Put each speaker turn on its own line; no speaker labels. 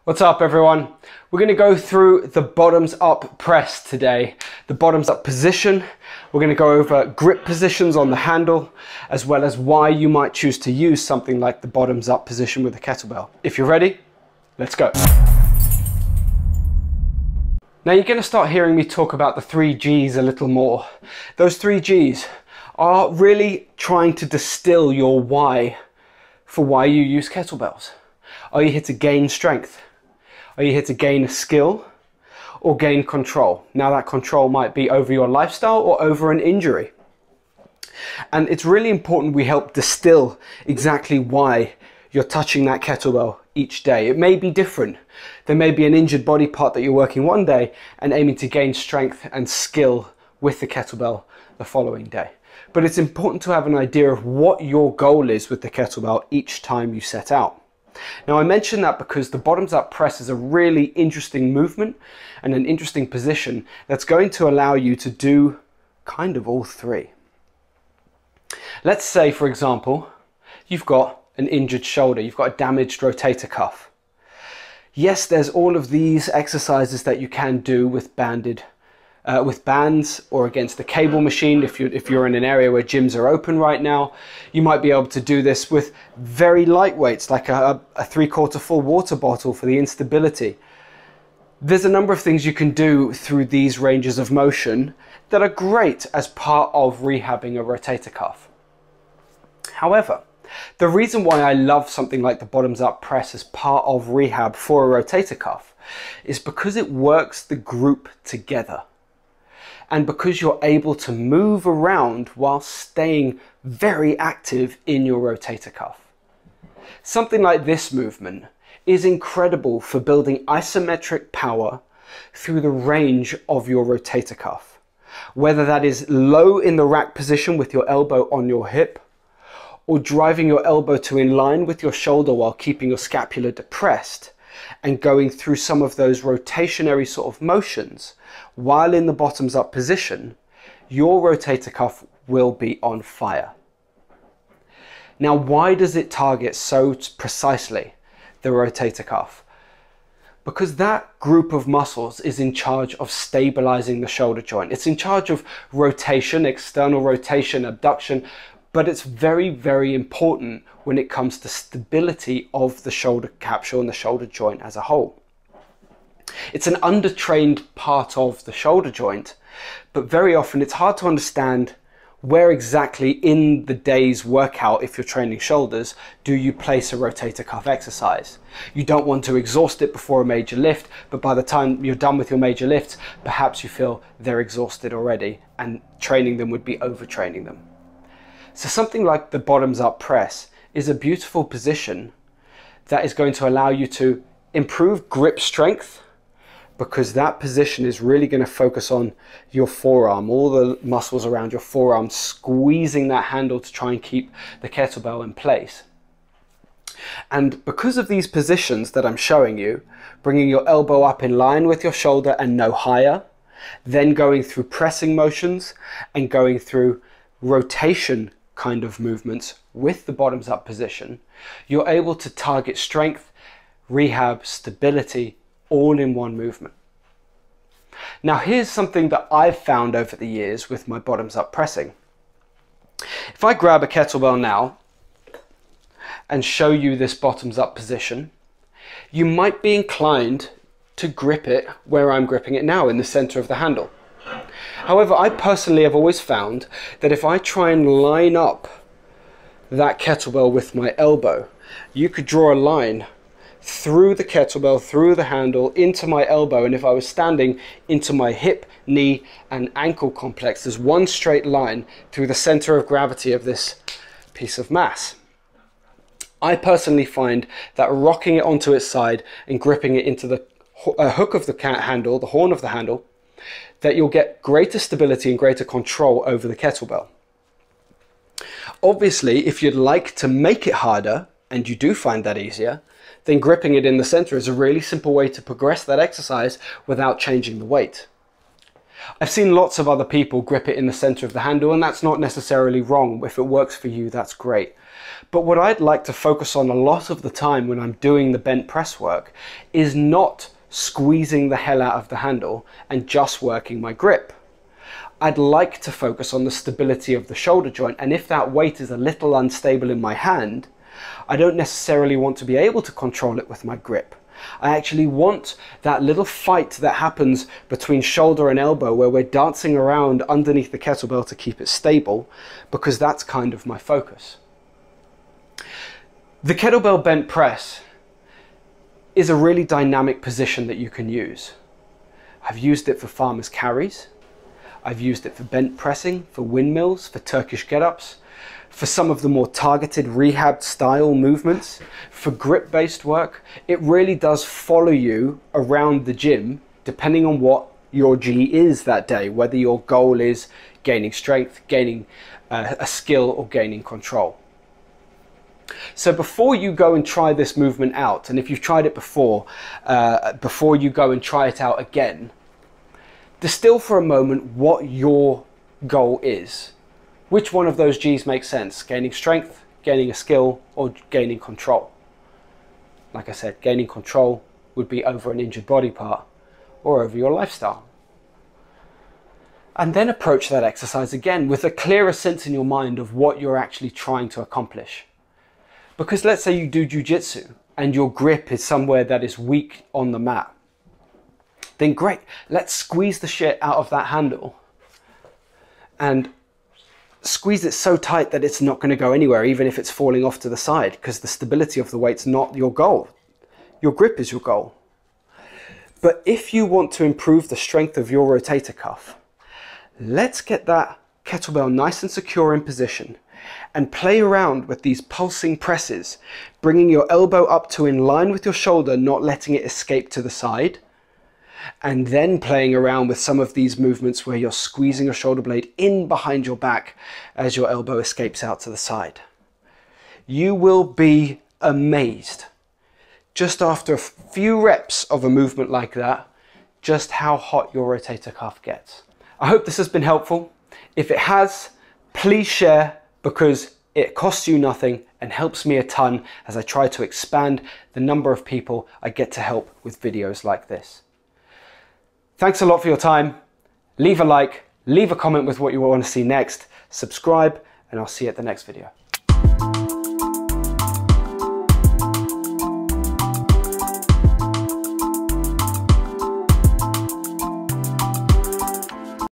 What's up everyone? We're going to go through the bottoms up press today. The bottoms up position. We're going to go over grip positions on the handle, as well as why you might choose to use something like the bottoms up position with a kettlebell. If you're ready, let's go. Now you're going to start hearing me talk about the 3 G's a little more. Those 3 G's are really trying to distill your why for why you use kettlebells. Are you here to gain strength? Are you here to gain a skill or gain control? Now that control might be over your lifestyle or over an injury. And it's really important we help distill exactly why you're touching that kettlebell each day. It may be different. There may be an injured body part that you're working one day and aiming to gain strength and skill with the kettlebell the following day. But it's important to have an idea of what your goal is with the kettlebell each time you set out. Now I mention that because the bottoms up press is a really interesting movement and an interesting position that's going to allow you to do kind of all 3. Let's say, for example, you've got an injured shoulder, you've got a damaged rotator cuff. Yes, there's all of these exercises that you can do with with bands or against the cable machine. If you're in an area where gyms are open right now, you might be able to do this with very light weights like a 3/4 full water bottle for the instability. There's a number of things you can do through these ranges of motion that are great as part of rehabbing a rotator cuff. However, the reason why I love something like the bottoms up press as part of rehab for a rotator cuff is because it works the group together. And because you're able to move around while staying very active in your rotator cuff. Something like this movement is incredible for building isometric power through the range of your rotator cuff. Whether that is low in the rack position with your elbow on your hip, or driving your elbow to in line with your shoulder while keeping your scapula depressed, and going through some of those rotationary sort of motions while in the bottoms up position, your rotator cuff will be on fire. Now, why does it target so precisely the rotator cuff? Because that group of muscles is in charge of stabilizing the shoulder joint. It's in charge of rotation, external rotation, abduction, but it's very, very important when it comes to stability of the shoulder capsule and the shoulder joint as a whole. It's an undertrained part of the shoulder joint, but very often it's hard to understand where exactly in the day's workout, if you're training shoulders, do you place a rotator cuff exercise. You don't want to exhaust it before a major lift, but by the time you're done with your major lifts, perhaps you feel they're exhausted already, and training them would be overtraining them. So something like the bottoms up press is a beautiful position that is going to allow you to improve grip strength, because that position is really going to focus on your forearm, all the muscles around your forearm, squeezing that handle to try and keep the kettlebell in place. And because of these positions that I'm showing you, bringing your elbow up in line with your shoulder and no higher, then going through pressing motions and going through rotation kind of movements with the bottoms up position, you're able to target strength, rehab, stability, all in one movement. Now here's something that I've found over the years with my bottoms up pressing. If I grab a kettlebell now and show you this bottoms up position, you might be inclined to grip it where I'm gripping it now, in the center of the handle. However, I personally have always found that if I try and line up that kettlebell with my elbow, you could draw a line through the kettlebell, through the handle, into my elbow, and if I was standing, into my hip, knee and ankle complex. There's one straight line through the center of gravity of this piece of mass. I personally find that rocking it onto its side and gripping it into the hook of the handle, the horn of the handle, that you'll get greater stability and greater control over the kettlebell. Obviously, if you'd like to make it harder, and you do find that easier, then gripping it in the center is a really simple way to progress that exercise without changing the weight. I've seen lots of other people grip it in the center of the handle, and that's not necessarily wrong. If it works for you, that's great. But what I'd like to focus on a lot of the time when I'm doing the bent press work is not squeezing the hell out of the handle and just working my grip. I'd like to focus on the stability of the shoulder joint, and if that weight is a little unstable in my hand, I don't necessarily want to be able to control it with my grip. I actually want that little fight that happens between shoulder and elbow where we're dancing around underneath the kettlebell to keep it stable, because that's kind of my focus. The kettlebell bent press is a really dynamic position that you can use. I've used it for farmers carries. I've used it for bent pressing, for windmills, for Turkish get-ups, for some of the more targeted rehab style movements, for grip-based work. It really does follow you around the gym depending on what your G is that day, whether your goal is gaining strength, gaining a skill, or gaining control. So before you go and try this movement out, and if you've tried it before you go and try it out again, distill for a moment what your goal is. Which one of those G's makes sense? Gaining strength, gaining a skill, or gaining control? Like I said, gaining control would be over an injured body part or over your lifestyle. And then approach that exercise again with a clearer sense in your mind of what you're actually trying to accomplish. Because let's say you do jiu-jitsu and your grip is somewhere that is weak on the mat. Then great, let's squeeze the shit out of that handle and squeeze it so tight that it's not going to go anywhere, even if it's falling off to the side, because the stability of the weight's not your goal. Your grip is your goal. But if you want to improve the strength of your rotator cuff, let's get that kettlebell nice and secure in position and play around with these pulsing presses, bringing your elbow up to in line with your shoulder, not letting it escape to the side, and then playing around with some of these movements where you're squeezing your shoulder blade in behind your back as your elbow escapes out to the side. You will be amazed just after a few reps of a movement like that, just how hot your rotator cuff gets. I hope this has been helpful. If it has, please share, because it costs you nothing and helps me a ton as I try to expand the number of people I get to help with videos like this. Thanks a lot for your time. Leave a like, leave a comment with what you want to see next, subscribe, and I'll see you at the next video.